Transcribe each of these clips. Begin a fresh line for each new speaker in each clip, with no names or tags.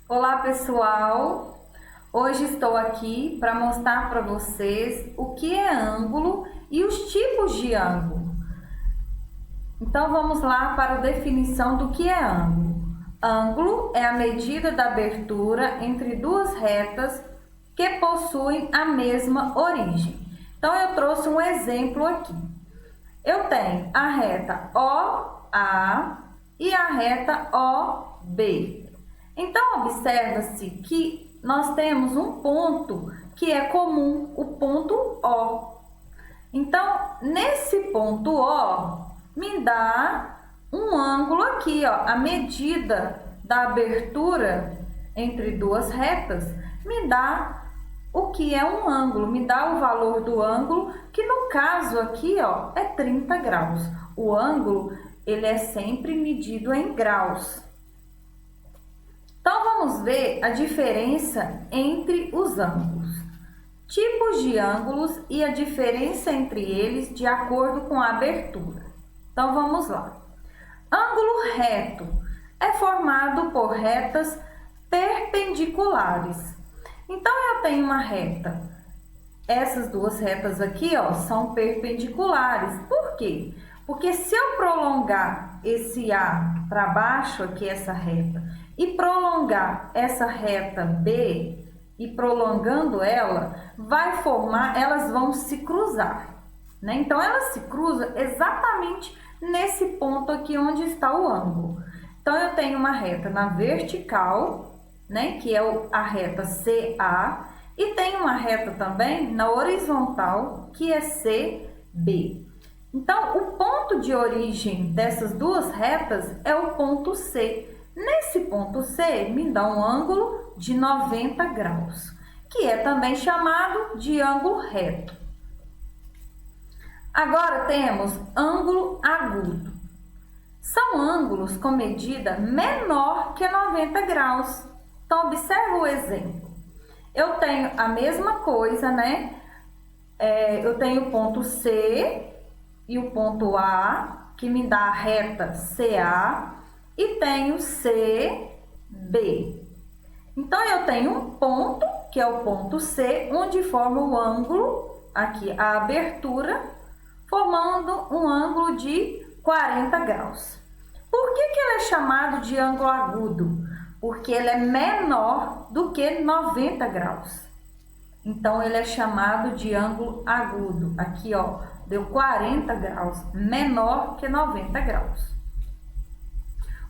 Olá pessoal, hoje estou aqui para mostrar para vocês o que é ângulo e os tipos de ângulo. Então vamos lá para a definição do que é ângulo. Ângulo é a medida da abertura entre duas retas que possuem a mesma origem. Então eu trouxe um exemplo aqui. Eu tenho a reta OA e a reta OB. Então, observa-se que nós temos um ponto que é comum, o ponto O. Então, nesse ponto O, me dá um ângulo aqui, ó, a medida da abertura entre duas retas, me dá o que é um ângulo, me dá o valor do ângulo, que no caso aqui, ó, é 30 graus. O ângulo, ele é sempre medido em graus. Então, vamos ver a diferença entre os ângulos. Tipos de ângulos e a diferença entre eles de acordo com a abertura. Então, vamos lá. Ângulo reto é formado por retas perpendiculares. Então, eu tenho uma reta. Essas duas retas aqui, ó, são perpendiculares. Por quê? Porque se eu prolongar esse A para baixo, aqui essa reta, e prolongar essa reta B, e prolongando ela, vai formar, elas vão se cruzar, né? Então, elas se cruzam exatamente nesse ponto aqui onde está o ângulo. Então, eu tenho uma reta na vertical, né? Que é a reta CA, e tem uma reta também na horizontal, que é CB. Então, o ponto de origem dessas duas retas é o ponto C. Nesse ponto C, me dá um ângulo de 90 graus, que é também chamado de ângulo reto. Agora temos ângulo agudo. São ângulos com medida menor que 90 graus. Então, observa o exemplo. Eu tenho a mesma coisa, né? Eu tenho o ponto C e o ponto A, que me dá a reta CA, e tenho CB. Então, eu tenho um ponto, que é o ponto C, onde forma o ângulo, aqui a abertura, formando um ângulo de 40 graus. Por que ele é chamado de ângulo agudo? Porque ele é menor do que 90 graus. Então, ele é chamado de ângulo agudo. Aqui, ó, deu 40 graus, menor que 90 graus.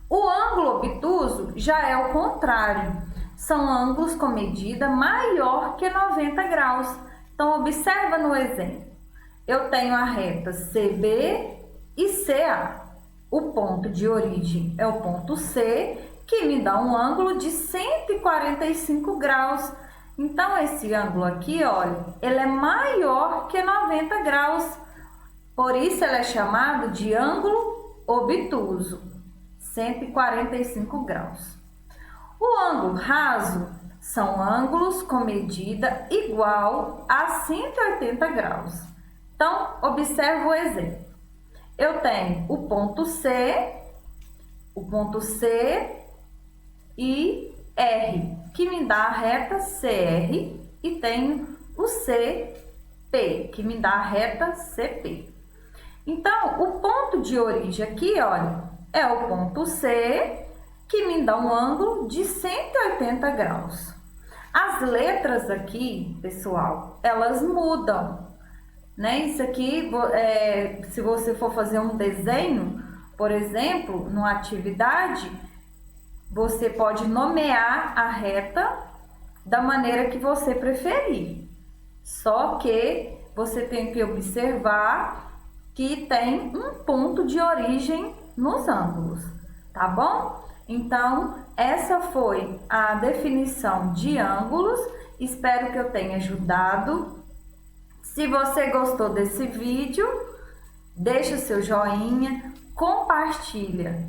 O ângulo obtuso já é o contrário. São ângulos com medida maior que 90 graus. Então, observa no exemplo. Eu tenho a reta CB e CA. O ponto de origem é o ponto C, que me dá um ângulo de 145 graus. Então, esse ângulo aqui, olha, ele é maior que 90 graus. Por isso, ele é chamado de ângulo obtuso. 145 graus. O ângulo raso são ângulos com medida igual a 180 graus. Então, observa o exemplo. Eu tenho o ponto C e R, que me dá a reta CR, e tenho o CP, que me dá a reta CP. Então, o ponto de origem aqui, olha, é o ponto C, que me dá um ângulo de 180 graus. As letras aqui, pessoal, elas mudam, né? Isso aqui, se você for fazer um desenho, por exemplo, numa atividade, você pode nomear a reta da maneira que você preferir. Só que você tem que observar que tem um ponto de origem nos ângulos, tá bom? Então, essa foi a definição de ângulos. Espero que eu tenha ajudado. Se você gostou desse vídeo, deixa o seu joinha, compartilha.